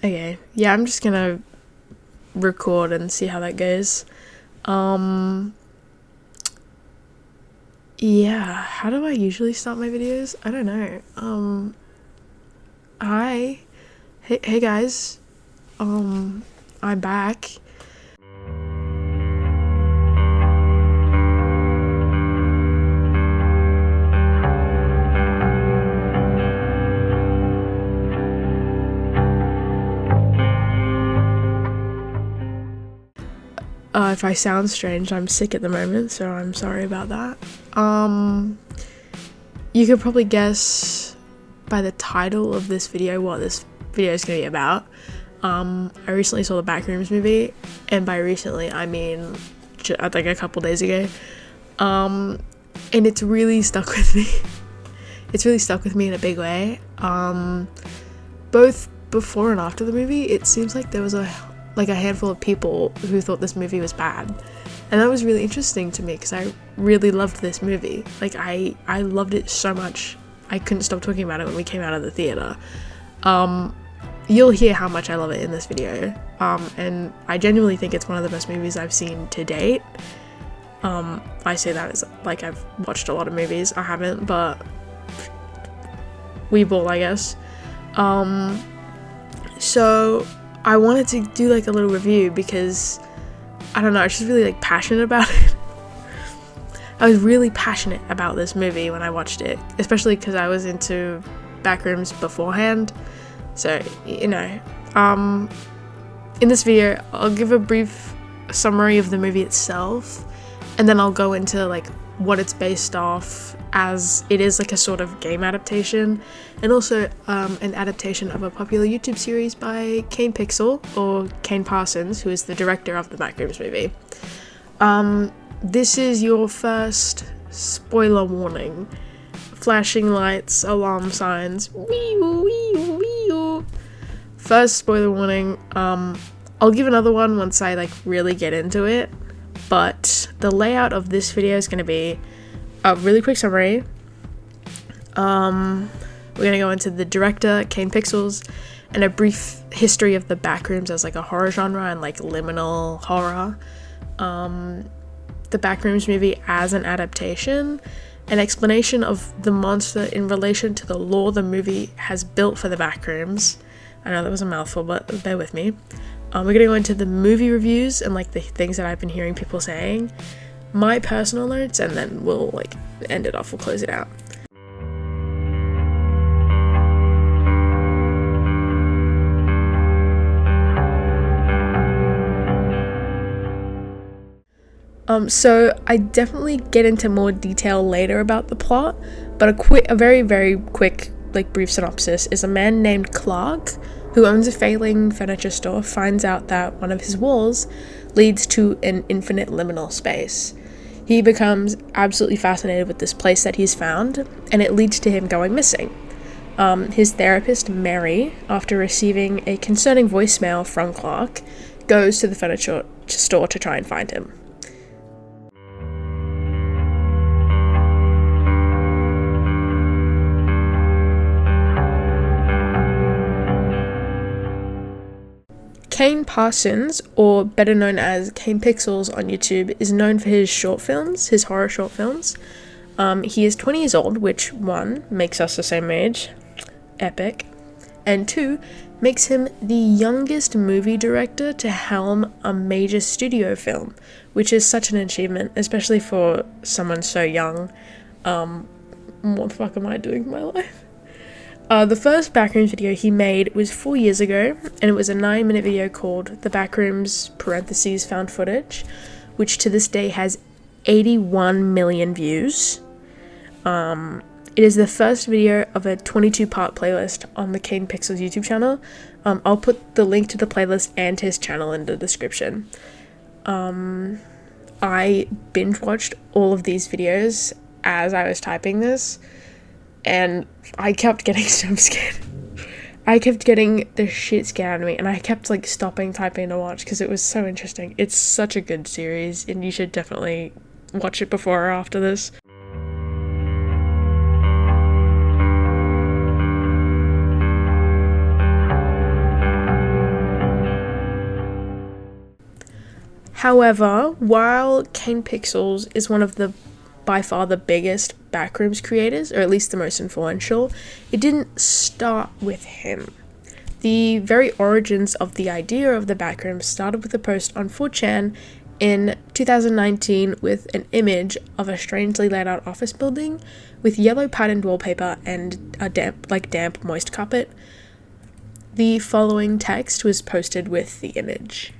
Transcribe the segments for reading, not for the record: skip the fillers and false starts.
Okay, yeah, I'm just gonna record and see how that goes. Yeah, how do I usually start my videos? I don't know. Hi. Hey guys. I'm back. If I sound strange, I'm sick at the moment, so I'm sorry about that. You could probably guess by the title of this video what this video is going to be about. I recently saw the Backrooms movie, and by recently I mean like a couple days ago. And it's really stuck with me. It's really stuck with me in a big way. Both before and after the movie, it seems like there was a handful of people who thought this movie was bad, and that was really interesting to me because I really loved this movie. Like I loved it so much, I couldn't stop talking about it when we came out of the theater. You'll hear how much I love it in this video, and I genuinely think it's one of the best movies I've seen to date. I say that as like I've watched a lot of movies. I haven't, but we ball, I guess. So I wanted to do like a little review because I don't know, I was just really like passionate about it. I was really passionate about this movie when I watched it, especially because I was into Backrooms beforehand. So, you know, in this video, I'll give a brief summary of the movie itself, and then I'll go into like what it's based off, as it is like a sort of game adaptation, and also an adaptation of a popular YouTube series by Kane or Kane Parsons, who is the director of the Backrooms movie. This is your first spoiler warning. Flashing lights, alarm signs. First spoiler warning. I'll give another one once I like really get into it, but the layout of this video is going to be a really quick summary. We're going to go into the director, Kane Pixels, and a brief history of the Backrooms as like a horror genre and like liminal horror. The Backrooms movie as an adaptation, an explanation of the monster in relation to the lore the movie has built for the Backrooms. I know that was a mouthful, but bear with me. We're going to go into the movie reviews and like the things that I've been hearing people saying, my personal notes, and then we'll like end it off, we'll close it out. So I definitely get into more detail later about the plot, but a very, very quick, like brief synopsis is a man named Clark, who owns a failing furniture store, finds out that one of his walls leads to an infinite liminal space. He becomes absolutely fascinated with this place that he's found, and it leads to him going missing. His therapist, Mary, after receiving a concerning voicemail from Clark, goes to the furniture store to try and find him. Kane Parsons, or better known as Kane Pixels on YouTube, is known for his short films, his horror short films. He is 20 years old, which 1, makes us the same age, epic, and 2, makes him the youngest movie director to helm a major studio film, which is such an achievement, especially for someone so young. What the fuck am I doing with my life? The first Backrooms video he made was 4 years ago, and it was a 9-minute video called The Backrooms (found footage), which to this day has 81 million views. It is the first video of a 22-part playlist on the Kane Pixels YouTube channel. I'll put the link to the playlist and his channel in the description. I binge watched all of these videos as I was typing this, and I kept getting so scared. I kept getting the shit scared out of me, and I kept like stopping typing to watch because it was so interesting. It's such a good series, and you should definitely watch it before or after this. However, while Kane Pixels is one of the by far the biggest Backrooms creators, or at least the most influential, it didn't start with him. The very origins of the idea of the Backrooms started with a post on 4chan in 2019 with an image of a strangely laid out office building with yellow patterned wallpaper and a damp, moist carpet. The following text was posted with the image.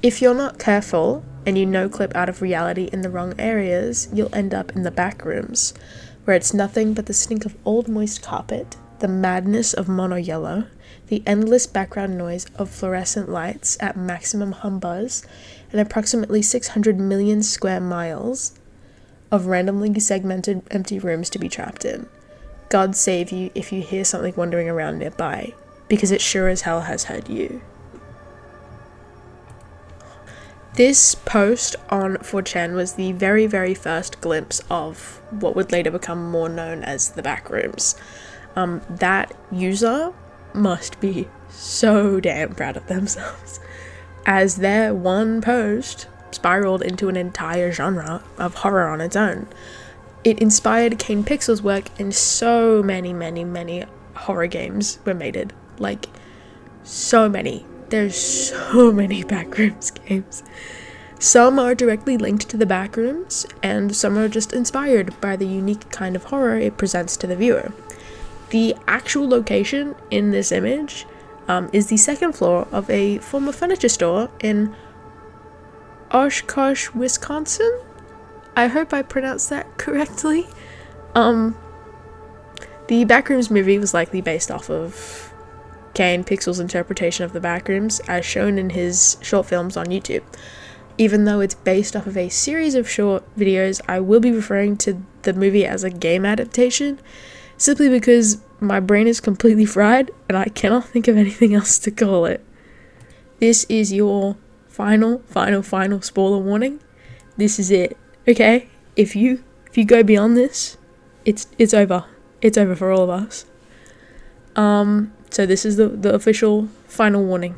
If you're not careful and you no-clip out of reality in the wrong areas, you'll end up in the Backrooms, where it's nothing but the stink of old moist carpet, the madness of mono yellow, the endless background noise of fluorescent lights at maximum hum buzz, and approximately 600 million square miles of randomly segmented empty rooms to be trapped in. God save you if you hear something wandering around nearby, because it sure as hell has heard you. This post on 4chan was the very, very first glimpse of what would later become more known as the Backrooms. That user must be so damn proud of themselves, as their one post spiraled into an entire genre of horror on its own. It inspired Kane Pixels' work, and so many, many, many horror games were made. Like, so many. There's so many Backrooms games. Some are directly linked to the Backrooms, and some are just inspired by the unique kind of horror it presents to the viewer. The actual location in this image is the second floor of a former furniture store in Oshkosh, Wisconsin. I hope I pronounced that correctly. The Backrooms movie was likely based off of Kane Pixels' interpretation of the Backrooms as shown in his short films on YouTube. Even though it's based off of a series of short videos, I will be referring to the movie as a game adaptation, simply because my brain is completely fried and I cannot think of anything else to call it. This is your final spoiler warning. This is it, okay? If you go beyond this, it's over. It's over for all of us. So this is the official final warning.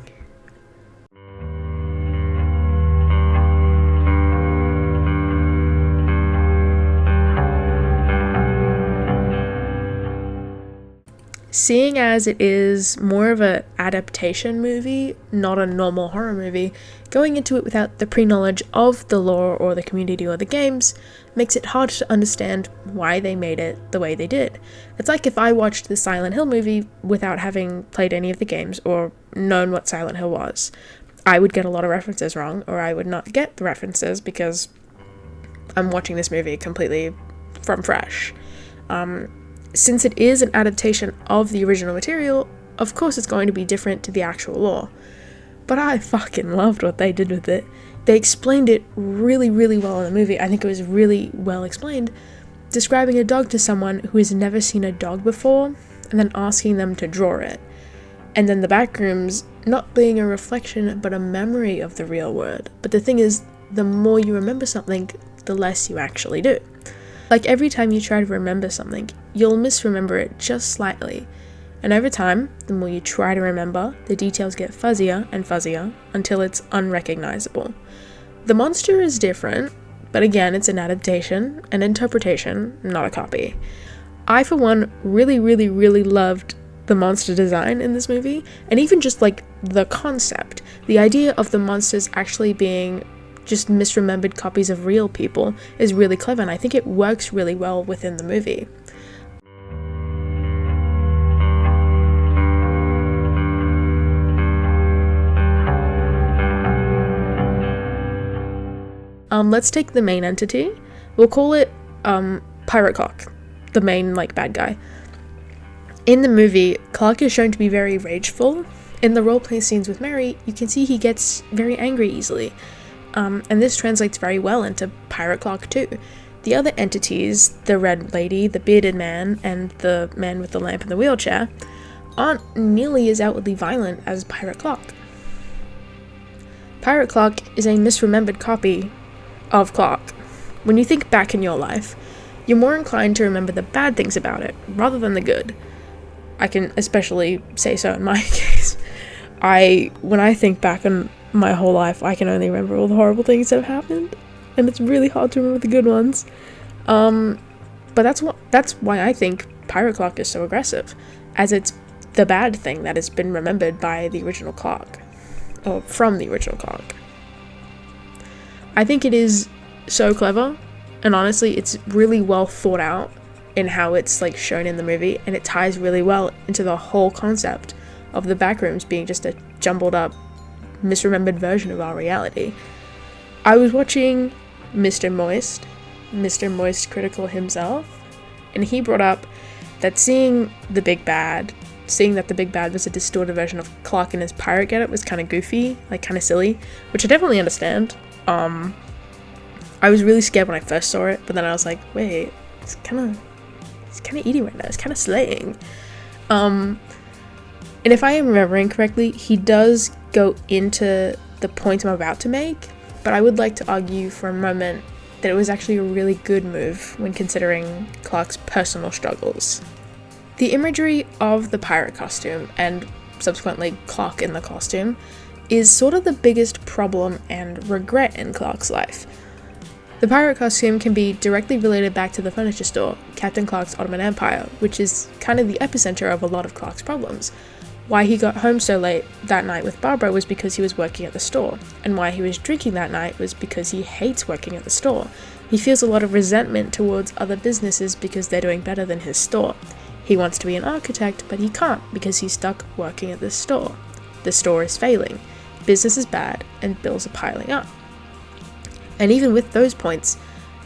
Seeing as it is more of an adaptation movie, not a normal horror movie, going into it without the pre-knowledge of the lore or the community or the games makes it hard to understand why they made it the way they did. It's like if I watched the Silent Hill movie without having played any of the games or known what Silent Hill was. I would get a lot of references wrong, or I would not get the references because I'm watching this movie completely from fresh. Since it is an adaptation of the original material, of course it's going to be different to the actual lore. But I fucking loved what they did with it. They explained it really, really well in the movie. I think it was really well explained, describing a dog to someone who has never seen a dog before, and then asking them to draw it. And then the Backrooms not being a reflection, but a memory of the real world. But the thing is, the more you remember something, the less you actually do. Like every time you try to remember something, you'll misremember it just slightly. And over time, the more you try to remember, the details get fuzzier and fuzzier until it's unrecognizable. The monster is different, but again, it's an adaptation, an interpretation, not a copy. I, for one, really, really, really loved the monster design in this movie, and even just like the concept. The idea of the monsters actually being just misremembered copies of real people is really clever, and I think it works really well within the movie. Let's take the main entity. We'll call it Pirate Clark, the main bad guy. In the movie, Clark is shown to be very rageful. In the roleplay scenes with Mary, you can see he gets very angry easily. And this translates very well into Pirate Clark too. The other entities, the Red Lady, the Bearded Man, and the Man with the Lamp in the Wheelchair, aren't nearly as outwardly violent as Pirate Clark. Pirate Clark is a misremembered copy of Clark. When you think back in your life, you're more inclined to remember the bad things about it, rather than the good. I can especially say so in my case. When I think back on my whole life, I can only remember all the horrible things that have happened, and it's really hard to remember the good ones. But that's why I think Pirate Clark is so aggressive, as it's the bad thing that has been remembered by the original Clark, or from the original Clark. I think it is so clever, and honestly, it's really well thought out in how it's like shown in the movie, and it ties really well into the whole concept of the Backrooms being just a jumbled up, misremembered version of our reality. I was watching Mr. Moist Critical himself, and he brought up that seeing that the big bad was a distorted version of Clark in his pirate getup was kind of goofy, like kind of silly, which I definitely understand. I was really scared when I first saw it, but then I was like, wait, it's kind of eating right now, it's kind of slaying. And if I am remembering correctly, he does go into the point I'm about to make, but I would like to argue for a moment that it was actually a really good move when considering Clark's personal struggles. The imagery of the pirate costume, and subsequently Clark in the costume, is sort of the biggest problem and regret in Clark's life. The pirate costume can be directly related back to the furniture store, Captain Clark's Ottoman Empire, which is kind of the epicenter of a lot of Clark's problems. Why he got home so late that night with Barbara was because he was working at the store, and why he was drinking that night was because he hates working at the store. He feels a lot of resentment towards other businesses because they're doing better than his store. He wants to be an architect, but he can't because he's stuck working at this store. The store is failing, business is bad, and bills are piling up. And even with those points,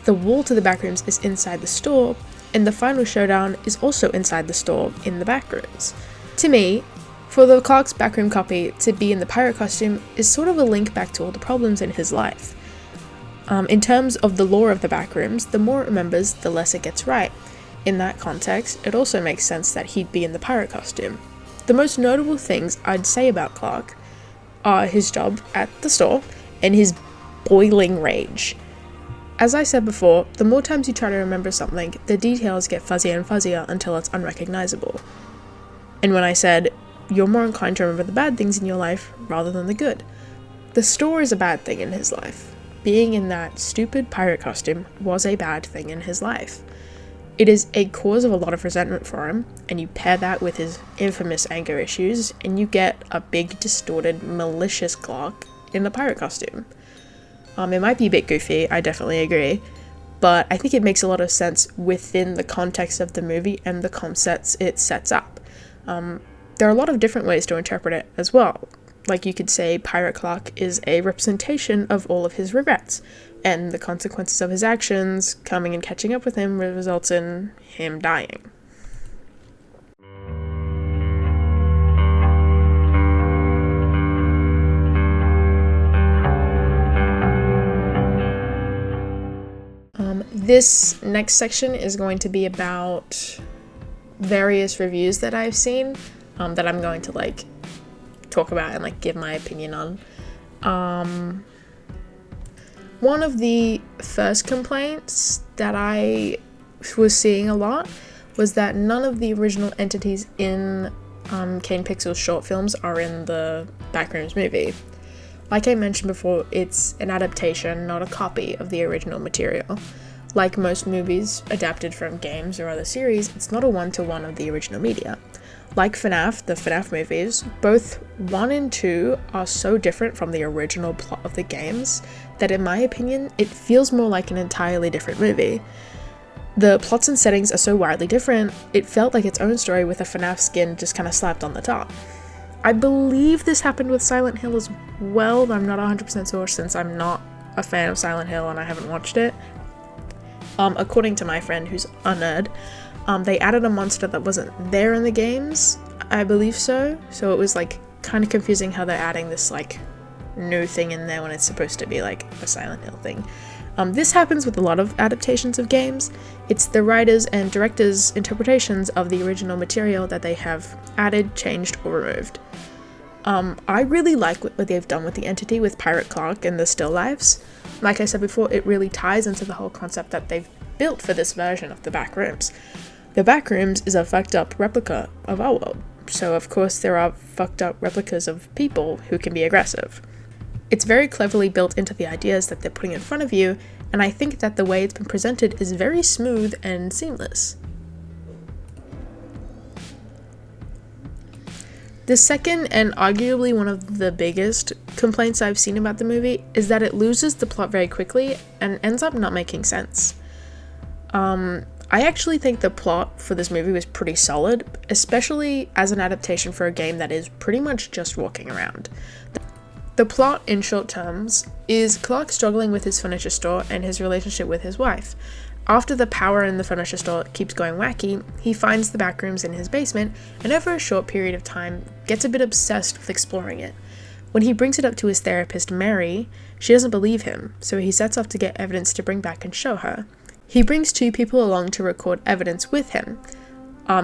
the wall to the Backrooms is inside the store, and the final showdown is also inside the store in the Backrooms. To me, for the Clark's backroom copy to be in the pirate costume is sort of a link back to all the problems in his life. In terms of the lore of the Backrooms, the more it remembers, the less it gets right. In that context, it also makes sense that he'd be in the pirate costume. The most notable things I'd say about Clark are his job at the store and his boiling rage. As I said before, the more times you try to remember something, the details get fuzzier and fuzzier until it's unrecognizable. And when I said, you're more inclined to remember the bad things in your life rather than the good. The store is a bad thing in his life. Being in that stupid pirate costume was a bad thing in his life. It is a cause of a lot of resentment for him, and you pair that with his infamous anger issues, and you get a big, distorted, malicious Clark in the pirate costume. It might be a bit goofy, I definitely agree, but I think it makes a lot of sense within the context of the movie and the concepts it sets up. There are a lot of different ways to interpret it as well. Like you could say Pirate Clark is a representation of all of his regrets, and the consequences of his actions coming and catching up with him results in him dying. This next section is going to be about various reviews that I've seen that I'm going to talk about and give my opinion on. One of the first complaints that I was seeing a lot was that none of the original entities in Kane Pixel's short films are in the Backrooms movie. Like I mentioned before, it's an adaptation, not a copy of the original material. Like most movies adapted from games or other series, it's not a one-to-one of the original media. Like FNAF, the FNAF movies, both 1 and 2 are so different from the original plot of the games that in my opinion, it feels more like an entirely different movie. The plots and settings are so widely different, it felt like its own story with a FNAF skin just kind of slapped on the top. I believe this happened with Silent Hill as well, but I'm not 100% sure since I'm not a fan of Silent Hill and I haven't watched it. According to my friend who's a nerd, they added a monster that wasn't there in the games, I believe so. So it was kind of confusing how they're adding this new thing in there when it's supposed to be a Silent Hill thing. This happens with a lot of adaptations of games. It's the writers and directors' interpretations of the original material that they have added, changed, or removed. I really like what they've done with the entity with Pirate Clark and the still lifes. Like I said before, it really ties into the whole concept that they've built for this version of the Backrooms. The Backrooms is a fucked up replica of our world, so of course there are fucked up replicas of people who can be aggressive. It's very cleverly built into the ideas that they're putting in front of you, and I think that the way it's been presented is very smooth and seamless. The second, and arguably one of the biggest complaints I've seen about the movie, is that it loses the plot very quickly and ends up not making sense. I actually think the plot for this movie was pretty solid, especially as an adaptation for a game that is pretty much just walking around. The plot, in short terms, is Clark struggling with his furniture store and his relationship with his wife. After the power in the furniture store keeps going wacky, he finds the Backrooms in his basement and over a short period of time gets a bit obsessed with exploring it. When he brings it up to his therapist, Mary, she doesn't believe him, so he sets off to get evidence to bring back and show her. He brings 2 people along to record evidence with him,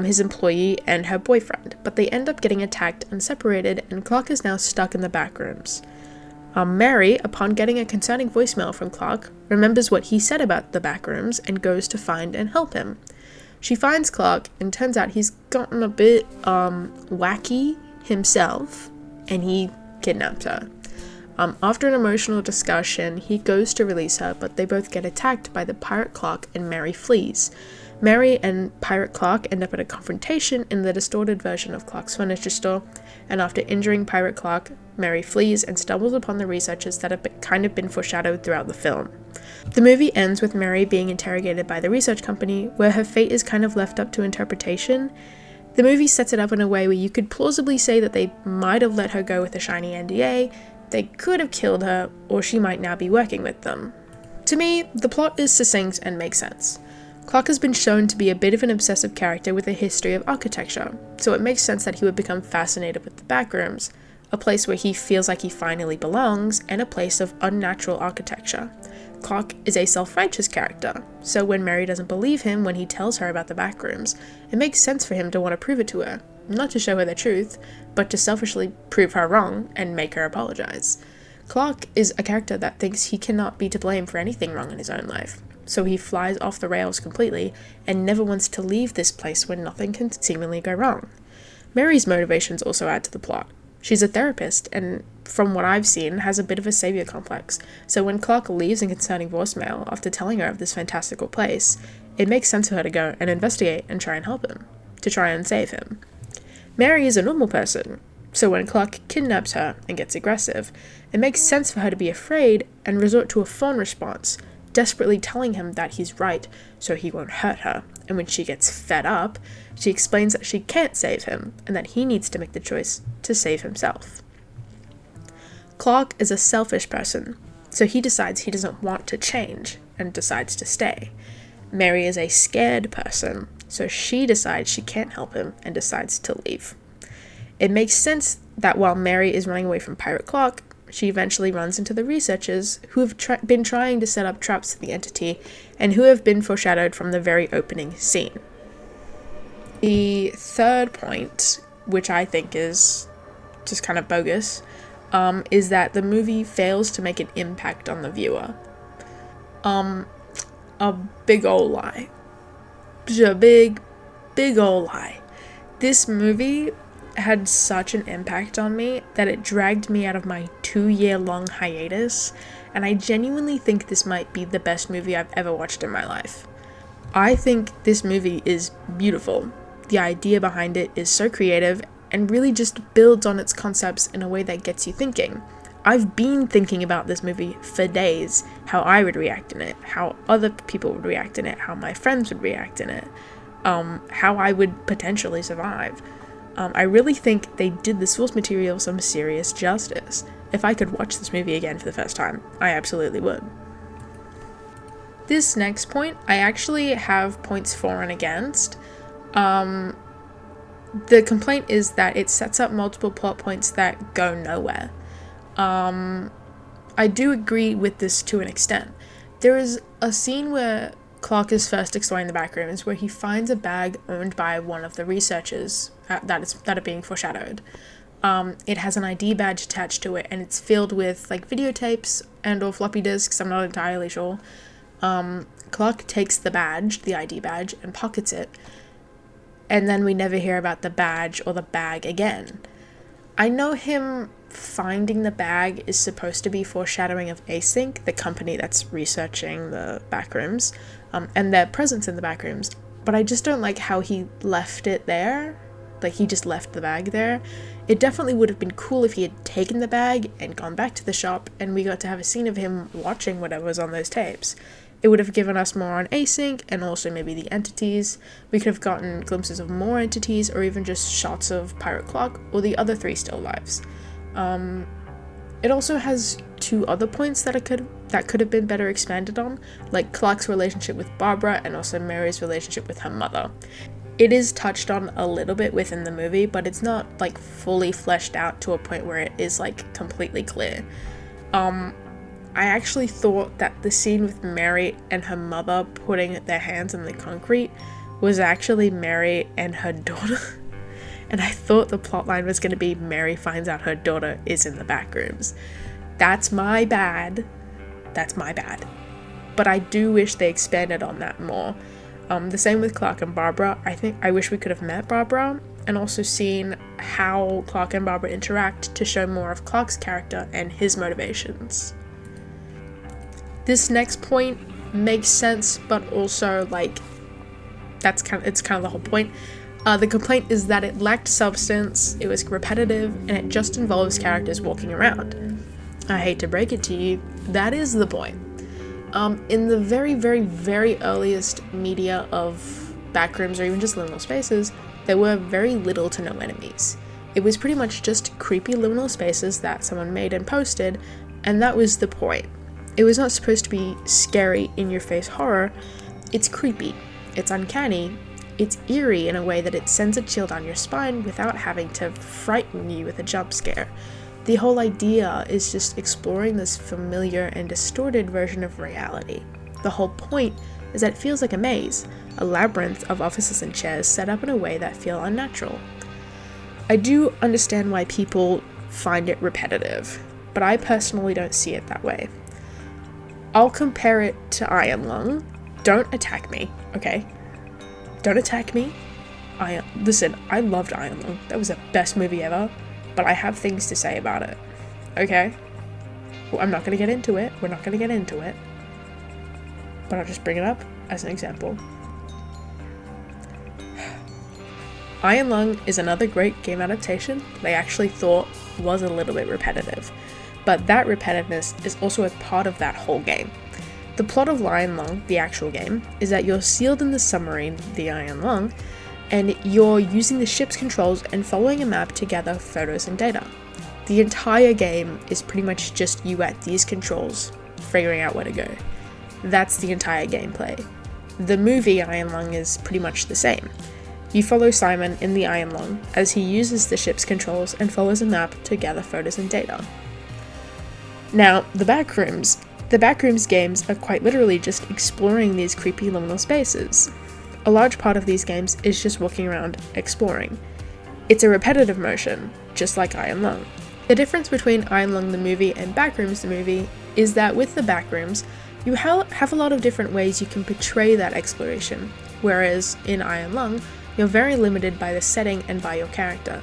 his employee and her boyfriend, but they end up getting attacked and separated, and Clark is now stuck in the Backrooms. Mary, upon getting a concerning voicemail from Clark, remembers what he said about the Backrooms and goes to find and help him. She finds Clark, and turns out he's gotten a bit wacky himself, and he kidnaps her. After an emotional discussion, he goes to release her, but they both get attacked by the Pirate Clark and Mary flees. Mary and Pirate Clark end up at a confrontation in the distorted version of Clark's furniture store, and after injuring Pirate Clark, Mary flees and stumbles upon the researchers that have kind of been foreshadowed throughout the film. The movie ends with Mary being interrogated by the research company, where her fate is kind of left up to interpretation. The movie sets it up in a way where you could plausibly say that they might have let her go with a shiny NDA, they could have killed her, or she might now be working with them. To me, the plot is succinct and makes sense. Clark has been shown to be a bit of an obsessive character with a history of architecture, so it makes sense that he would become fascinated with the Backrooms, a place where he feels like he finally belongs, and a place of unnatural architecture. Clark is a self-righteous character, so when Mary doesn't believe him when he tells her about the Backrooms, it makes sense for him to want to prove it to her, not to show her the truth, but to selfishly prove her wrong and make her apologize. Clark is a character that thinks he cannot be to blame for anything wrong in his own life, so he flies off the rails completely and never wants to leave this place when nothing can seemingly go wrong. Mary's motivations also add to the plot. She's a therapist and, from what I've seen, has a bit of a savior complex, so when Clark leaves a concerning voicemail after telling her of this fantastical place, it makes sense for her to go and investigate and try and help him, to try and save him. Mary is a normal person, so when Clark kidnaps her and gets aggressive, it makes sense for her to be afraid and resort to a phone response, desperately telling him that he's right so he won't hurt her, and when she gets fed up, she explains that she can't save him and that he needs to make the choice to save himself. Clark is a selfish person, so he decides he doesn't want to change and decides to stay. Mary is a scared person, so she decides she can't help him and decides to leave. It makes sense that while Mary is running away from Pirate Clark, she eventually runs into the researchers who have been trying to set up traps for the entity and who have been foreshadowed from the very opening scene. The third point, which I think is just kind of bogus, is that the movie fails to make an impact on the viewer. A big ol' lie. A big ol' lie. This movie had such an impact on me that it dragged me out of my 2-year-long hiatus, and I genuinely think this might be the best movie I've ever watched in my life. I think this movie is beautiful. The idea behind it is so creative and really just builds on its concepts in a way that gets you thinking. I've been thinking about this movie for days, how I would react in it, how other people would react in it, how my friends would react in it, how I would potentially survive. I really think they did the source material some serious justice. If I could watch this movie again for the first time, I absolutely would. This next point, I actually have points for and against. The complaint is that it sets up multiple plot points that go nowhere. I do agree with this to an extent. There is a scene where Clark is first exploring the Backrooms where he finds a bag owned by one of the researchers that are being foreshadowed. It has an ID badge attached to it and it's filled with like videotapes and or floppy disks, I'm not entirely sure. Clark takes the badge, the ID badge, and pockets it, and then we never hear about the badge or the bag again. I know him finding the bag is supposed to be foreshadowing of Async, the company that's researching the Backrooms, and their presence in the Backrooms. But I just don't like how he left it there. Like, he just left the bag there. It definitely would have been cool if he had taken the bag and gone back to the shop and we got to have a scene of him watching whatever was on those tapes. It would have given us more on Async and also maybe the entities. We could have gotten glimpses of more entities or even just shots of Pirate Clark or the other 3 still lives. It also has 2 other points that could have been better expanded on, like Clark's relationship with Barbara and also Mary's relationship with her mother. It is touched on a little bit within the movie, but it's not like fully fleshed out to a point where it is like completely clear. I actually thought that the scene with Mary and her mother putting their hands in the concrete was actually Mary and her daughter. And I thought the plotline was going to be Mary finds out her daughter is in the Backrooms. That's my bad. But I do wish they expanded on that more. The same with Clark and Barbara. I wish we could have met Barbara and also seen how Clark and Barbara interact to show more of Clark's character and his motivations. This next point makes sense, but also like it's kind of the whole point. The complaint is that it lacked substance, it was repetitive, and it just involves characters walking around. I hate to break it to you, that is the point. In the very, very, very earliest media of Backrooms or even just liminal spaces, there were very little to no enemies. It was pretty much just creepy liminal spaces that someone made and posted, and that was the point. It was not supposed to be scary, in-your-face horror. It's creepy, it's uncanny, it's eerie in a way that it sends a chill down your spine without having to frighten you with a jump scare. The whole idea is just exploring this familiar and distorted version of reality. The whole point is that it feels like a maze, a labyrinth of offices and chairs set up in a way that feel unnatural. I do understand why people find it repetitive, but I personally don't see it that way. I'll compare it to Iron Lung. Don't attack me, okay? Don't attack me. Listen, I loved Iron Lung. That was the best movie ever. But I have things to say about it, okay? Well, I'm not going to get into it. We're not going to get into it. But I'll just bring it up as an example. Iron Lung is another great game adaptation that I actually thought was a little bit repetitive. But that repetitiveness is also a part of that whole game. The plot of Iron Lung, the actual game, is that you're sealed in the submarine, the Iron Lung, and you're using the ship's controls and following a map to gather photos and data. The entire game is pretty much just you at these controls, figuring out where to go. That's the entire gameplay. The movie Iron Lung is pretty much the same. You follow Simon in the Iron Lung as he uses the ship's controls and follows a map to gather photos and data. Now, the Backrooms games are quite literally just exploring these creepy liminal spaces. A large part of these games is just walking around, exploring. It's a repetitive motion, just like Iron Lung. The difference between Iron Lung the movie and Backrooms the movie is that with the Backrooms, you have a lot of different ways you can portray that exploration, whereas in Iron Lung, you're very limited by the setting and by your character.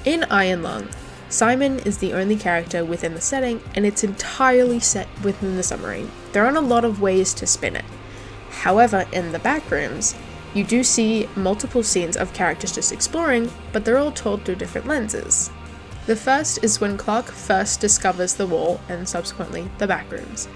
In Iron Lung, Simon is the only character within the setting, and it's entirely set within the submarine. There aren't a lot of ways to spin it. However, in the Backrooms, you do see multiple scenes of characters just exploring, but they're all told through different lenses. The first is when Clark first discovers the wall and subsequently the Backrooms.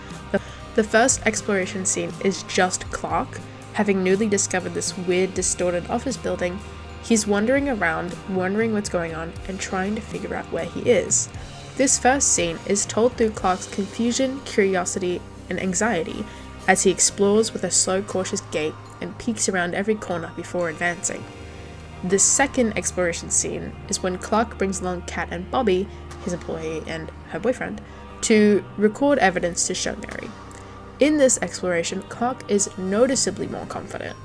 The first exploration scene is just Clark, having newly discovered this weird, distorted office building. He's wandering around, wondering what's going on, and trying to figure out where he is. This first scene is told through Clark's confusion, curiosity, and anxiety as he explores with a slow, cautious gait and peeks around every corner before advancing. The second exploration scene is when Clark brings along Kat and Bobby, his employee and her boyfriend, to record evidence to show Mary. In this exploration, Clark is noticeably more confident.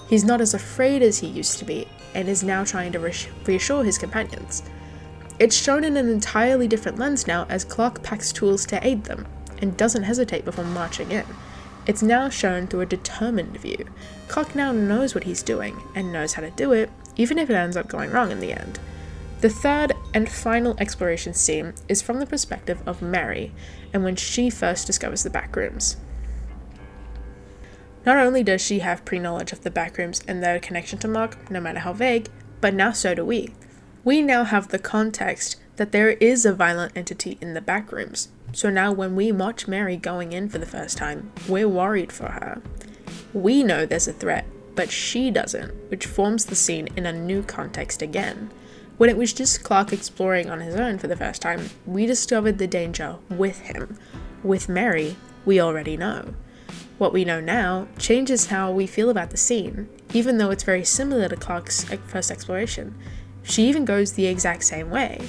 He's not as afraid as he used to be, and is now trying to reassure his companions. It's shown in an entirely different lens now as Clark packs tools to aid them, and doesn't hesitate before marching in. It's now shown through a determined view. Clark now knows what he's doing, and knows how to do it, even if it ends up going wrong in the end. The third and final exploration scene is from the perspective of Mary, and when she first discovers the Backrooms. Not only does she have pre-knowledge of the Backrooms and their connection to Mark, no matter how vague, but now so do we. We now have the context that there is a violent entity in the Backrooms, so now when we watch Mary going in for the first time, we're worried for her. We know there's a threat, but she doesn't, which forms the scene in a new context again. When it was just Clark exploring on his own for the first time, we discovered the danger with him. With Mary, we already know. What we know now changes how we feel about the scene, even though it's very similar to Clark's first exploration. She even goes the exact same way.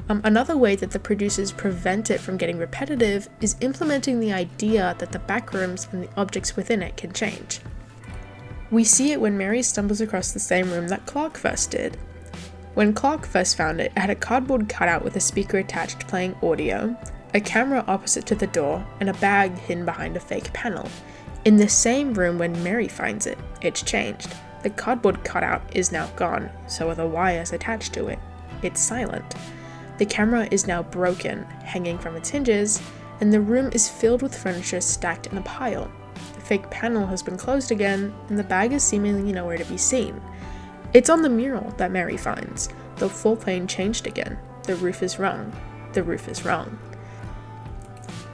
Another way that the producers prevent it from getting repetitive is implementing the idea that the Backrooms and the objects within it can change. We see it when Mary stumbles across the same room that Clark first did. When Clark first found it, it had a cardboard cutout with a speaker attached playing audio, a camera opposite to the door, and a bag hidden behind a fake panel. In the same room when Mary finds it, it's changed. The cardboard cutout is now gone, so are the wires attached to it. It's silent. The camera is now broken, hanging from its hinges, and the room is filled with furniture stacked in a pile. The fake panel has been closed again, and the bag is seemingly nowhere to be seen. It's on the mural that Mary finds. The floor plane changed again. The roof is wrong. The roof is wrong.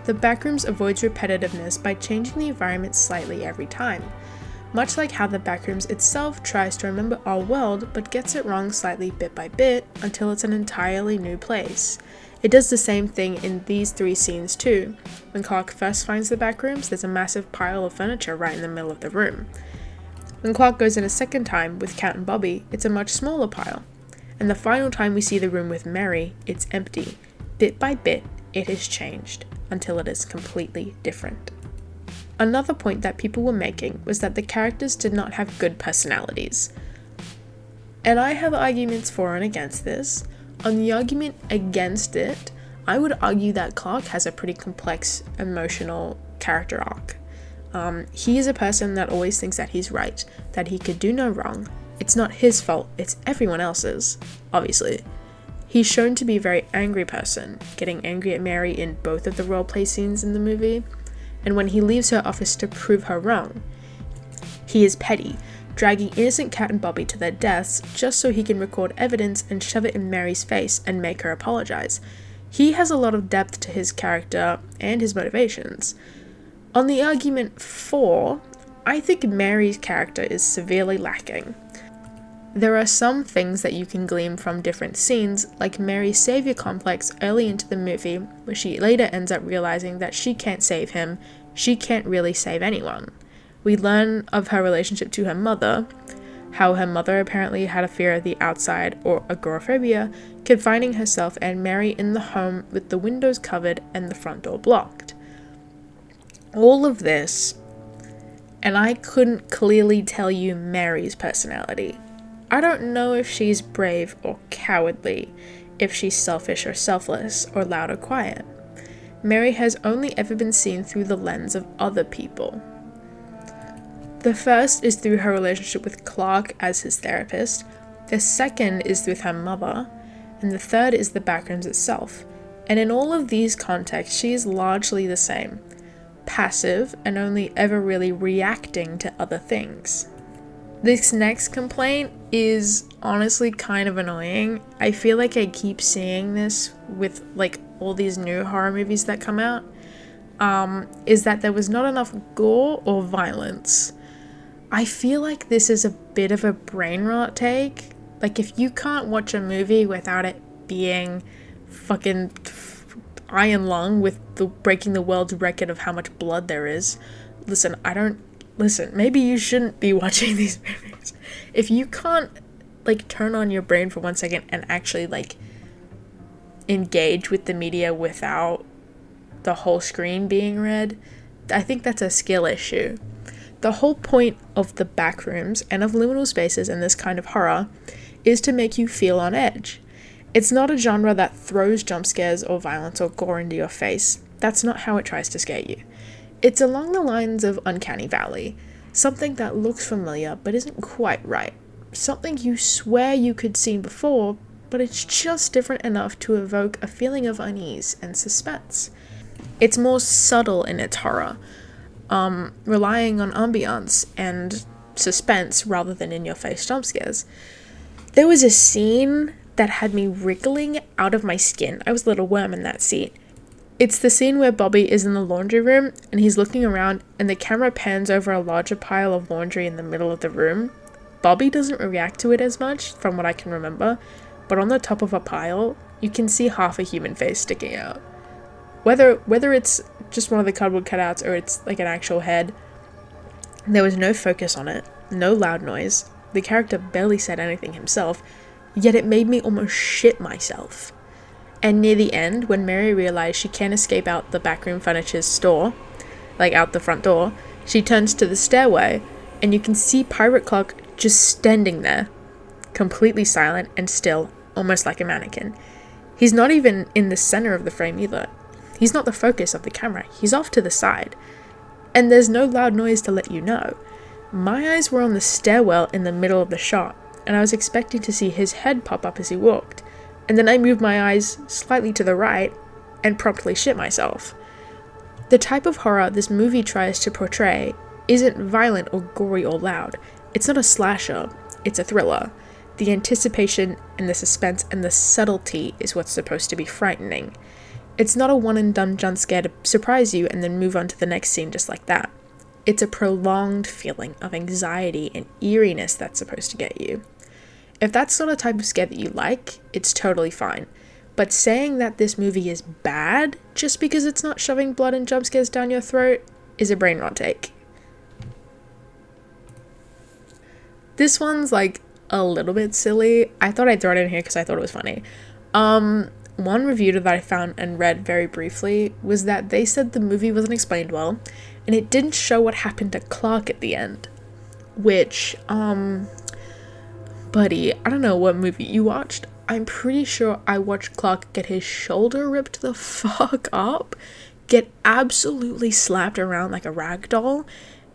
The Backrooms avoids repetitiveness by changing the environment slightly every time, much like how the Backrooms itself tries to remember our world but gets it wrong slightly bit by bit until it's an entirely new place. It does the same thing in these three scenes too. When Clark first finds the Backrooms, there's a massive pile of furniture right in the middle of the room. When Clark goes in a second time with Kat and Bobby, it's a much smaller pile. And the final time we see the room with Mary, it's empty. Bit by bit, it has changed until it is completely different. Another point that people were making was that the characters did not have good personalities. And I have arguments for and against this. On the argument against it, I would argue that Clark has a pretty complex emotional character arc. He is a person that always thinks that he's right, that he could do no wrong. It's not his fault, it's everyone else's, obviously. He's shown to be a very angry person, getting angry at Mary in both of the roleplay scenes in the movie, and when he leaves her office to prove her wrong. He is petty, dragging innocent Kat and Bobby to their deaths just so he can record evidence and shove it in Mary's face and make her apologize. He has a lot of depth to his character and his motivations. On the argument for, I think Mary's character is severely lacking. There are some things that you can glean from different scenes, like Mary's savior complex early into the movie, where she later ends up realizing that she can't save him, she can't really save anyone. We learn of her relationship to her mother, how her mother apparently had a fear of the outside or agoraphobia, confining herself and Mary in the home with the windows covered and the front door blocked. All of this, and I couldn't clearly tell you Mary's personality. I don't know if she's brave or cowardly, if she's selfish or selfless, or loud or quiet. Mary has only ever been seen through the lens of other people. The first is through her relationship with Clark as his therapist, the second is with her mother, and the third is the Backrooms itself. And in all of these contexts, she is largely the same, passive and only ever really reacting to other things. This next complaint is honestly kind of annoying. I feel like I keep seeing this with like all these new horror movies that come out, is that there was not enough gore or violence. I feel like this is a bit of a brain rot take. Like, if you can't watch a movie without it being fucking iron lung with breaking the world's record of how much blood there is, listen, maybe you shouldn't be watching these movies. If you can't, like, turn on your brain for 1 second and actually, like, engage with the media without the whole screen being red, I think that's a skill issue. The whole point of the Backrooms and of liminal spaces in this kind of horror is to make you feel on edge. It's not a genre that throws jump scares or violence or gore into your face. That's not how it tries to scare you. It's along the lines of Uncanny Valley, something that looks familiar but isn't quite right. Something you swear you could see before, but it's just different enough to evoke a feeling of unease and suspense. It's more subtle in its horror, relying on ambiance and suspense rather than in-your-face jump scares. There was a scene that had me wriggling out of my skin. I was a little worm in that seat. It's the scene where Bobby is in the laundry room and he's looking around and the camera pans over a larger pile of laundry in the middle of the room. Bobby doesn't react to it as much from what I can remember, but on the top of a pile, you can see half a human face sticking out. Whether it's just one of the cardboard cutouts or it's like an actual head, there was no focus on it, no loud noise. The character barely said anything himself, yet it made me almost shit myself. And near the end, when Mary realized she can't escape out the backroom furniture's store, like out the front door, she turns to the stairway, and you can see Pirate Clock just standing there, completely silent and still, almost like a mannequin. He's not even in the center of the frame either. He's not the focus of the camera. He's off to the side. And there's no loud noise to let you know. My eyes were on the stairwell in the middle of the shot, and I was expecting to see his head pop up as he walked. And then I moved my eyes slightly to the right and promptly shit myself. The type of horror this movie tries to portray isn't violent or gory or loud. It's not a slasher, it's a thriller. The anticipation and the suspense and the subtlety is what's supposed to be frightening. It's not a one and done jump scare to surprise you and then move on to the next scene just like that. It's a prolonged feeling of anxiety and eeriness that's supposed to get you. If that's not a type of scare that you like, it's totally fine. But saying that this movie is bad just because it's not shoving blood and jump scares down your throat is a brain rot take. This one's like a little bit silly. I thought I'd throw it in here because I thought it was funny. One review that I found and read very briefly was that they said the movie wasn't explained well and it didn't show what happened to Clark at the end. Which, buddy, I don't know what movie you watched. I'm pretty sure I watched Clark get his shoulder ripped the fuck up, get absolutely slapped around like a rag doll,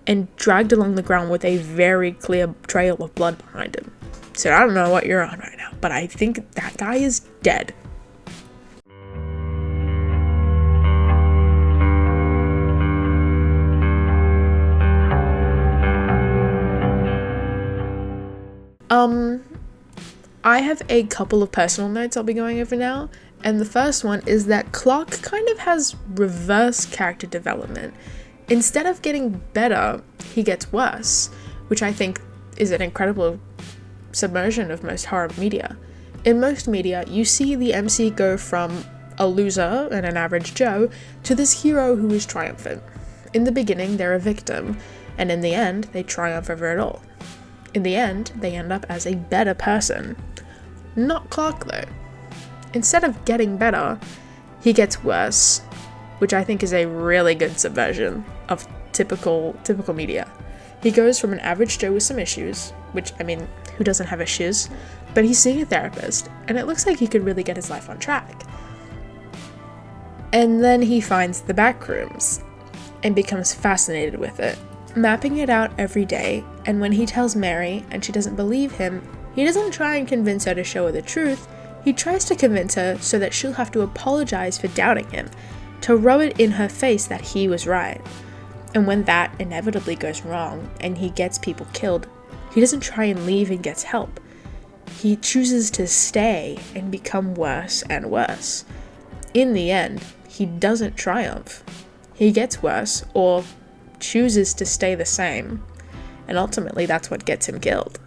and dragged along the ground with a very clear trail of blood behind him. So I don't know what you're on right now, but I think that guy is dead. I have a couple of personal notes I'll be going over now, and the first one is that Clark kind of has reverse character development. Instead of getting better, he gets worse, which I think is an incredible submersion of most horror media. In most media, you see the MC go from a loser and an average Joe to this hero who is triumphant. In the beginning, they're a victim, and in the end, they triumph over it all. In the end, they end up as a better person. Not Clark, though. Instead of getting better, he gets worse, which I think is a really good subversion of typical media. He goes from an average Joe with some issues, which, I mean, who doesn't have issues? But he's seeing a therapist, and it looks like he could really get his life on track. And then he finds the Backrooms, and becomes fascinated with it, mapping it out every day, and when he tells Mary, and she doesn't believe him, he doesn't try and convince her to show her the truth, he tries to convince her so that she'll have to apologize for doubting him, to rub it in her face that he was right. And when that inevitably goes wrong, and he gets people killed, he doesn't try and leave and gets help. He chooses to stay and become worse and worse. In the end, he doesn't triumph. He gets worse, or chooses to stay the same, and ultimately that's what gets him killed.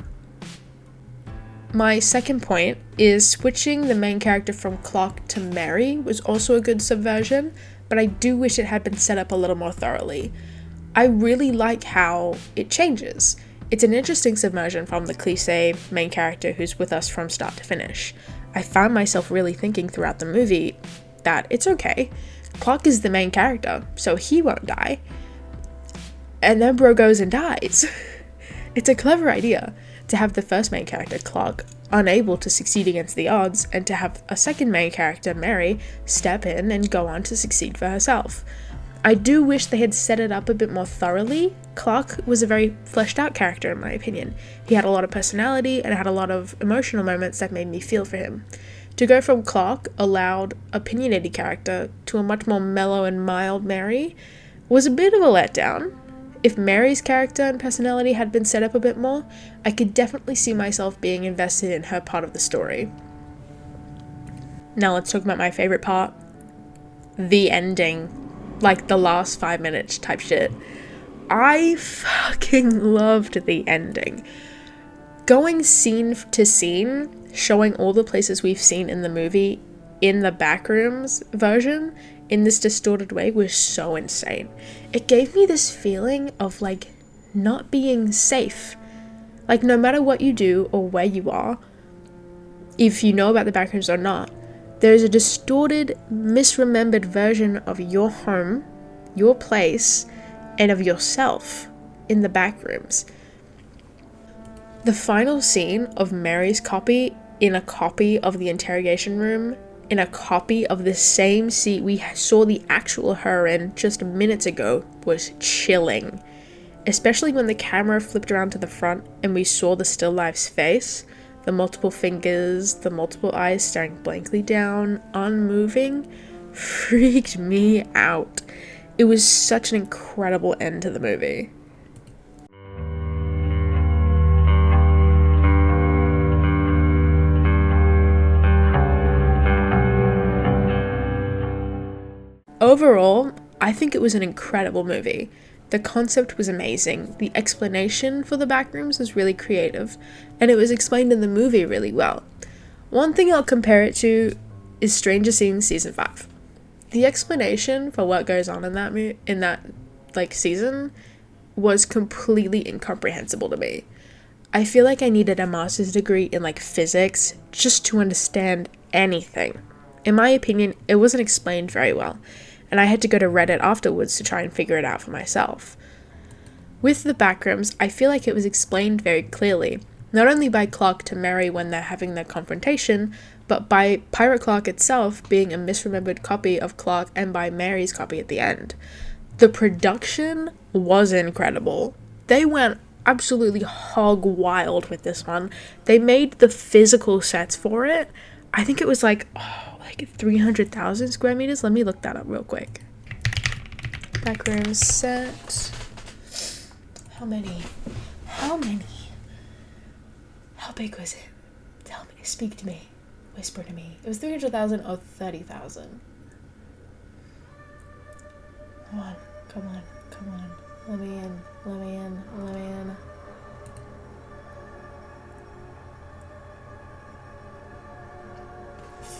My second point is switching the main character from Clark to Mary was also a good subversion, but I do wish it had been set up a little more thoroughly. I really like how it changes. It's an interesting subversion from the cliche main character who's with us from start to finish. I found myself really thinking throughout the movie that it's okay. Clark is the main character, so he won't die. And then bro goes and dies. It's a clever idea to have the first main character, Clark, unable to succeed against the odds, and to have a second main character, Mary, step in and go on to succeed for herself. I do wish they had set it up a bit more thoroughly. Clark was a very fleshed out character in my opinion. He had a lot of personality and had a lot of emotional moments that made me feel for him. To go from Clark, a loud, opinionated character, to a much more mellow and mild Mary was a bit of a letdown. If Mary's character and personality had been set up a bit more, I could definitely see myself being invested in her part of the story. Now let's talk about my favorite part. The ending. Like the last 5 minutes type shit. I fucking loved the ending. Going scene to scene, showing all the places we've seen in the movie in the Backrooms version in this distorted way was so insane. It gave me this feeling of like not being safe. Like no matter what you do or where you are, if you know about the Backrooms or not, there's a distorted, misremembered version of your home, your place, and of yourself in the Backrooms. The final scene of Mary's copy in a copy of the interrogation room, in a copy of the same seat we saw the actual her in just minutes ago, was chilling. Especially when the camera flipped around to the front and we saw the still life's face. The multiple fingers, the multiple eyes staring blankly down, unmoving, freaked me out. It was such an incredible end to the movie. Overall, I think it was an incredible movie. The concept was amazing, the explanation for the Backrooms was really creative, and it was explained in the movie really well. One thing I'll compare it to is Stranger Things Season 5. The explanation for what goes on in that season was completely incomprehensible to me. I feel like I needed a master's degree in physics just to understand anything. In my opinion, it wasn't explained very well, and I had to go to Reddit afterwards to try and figure it out for myself. With the Backrooms, I feel like it was explained very clearly, not only by Clark to Mary when they're having their confrontation, but by Pirate Clark itself being a misremembered copy of Clark and by Mary's copy at the end. The production was incredible. They went absolutely hog wild with this one. They made the physical sets for it. I think it was 300,000 square meters. Let me look that up real quick. Backrooms set. How many? How big was it? Tell me. Speak to me. Whisper to me. It was 300,000 or 30,000. Come on. Let me in.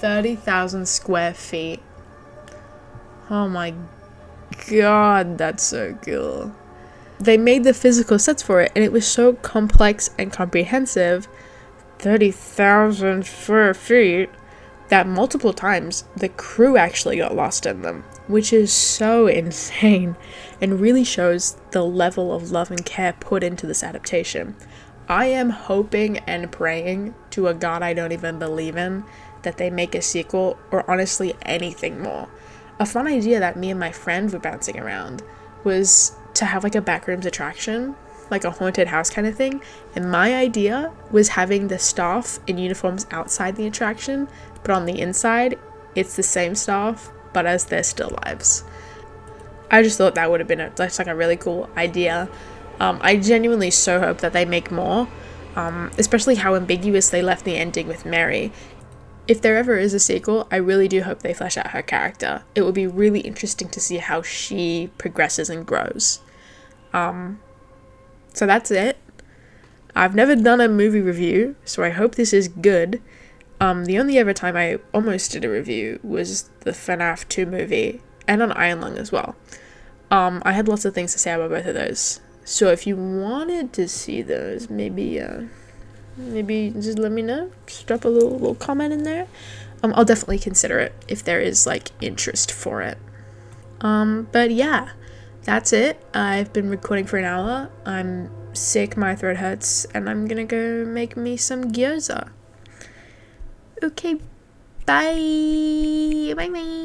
30,000 square feet. Oh my god, that's so cool. They made the physical sets for it, and it was so complex and comprehensive, 30,000 square feet, that multiple times the crew actually got lost in them, which is so insane and really shows the level of love and care put into this adaptation. I am hoping and praying to a god I don't even believe in that they make a sequel or honestly anything more. A fun idea that me and my friend were bouncing around was to have a Backrooms attraction, like a haunted house kind of thing, and my idea was having the staff in uniforms outside the attraction, but on the inside it's the same staff but as their still lives. I just thought that would have been a really cool idea. I genuinely so hope that they make more, especially how ambiguous they left the ending with Mary. If there ever is a sequel, I really do hope they flesh out her character. It would be really interesting to see how she progresses and grows. So that's it. I've never done a movie review, so I hope this is good. The only other time I almost did a review was the FNAF 2 movie, and on Iron Lung as well. I had lots of things to say about both of those. So if you wanted to see those, maybe just let me know. Just drop a little comment in there. I'll definitely consider it if there is interest for it. But yeah, that's it. I've been recording for an hour. I'm sick, my throat hurts, and I'm gonna go make me some gyoza. Okay, bye. Bye.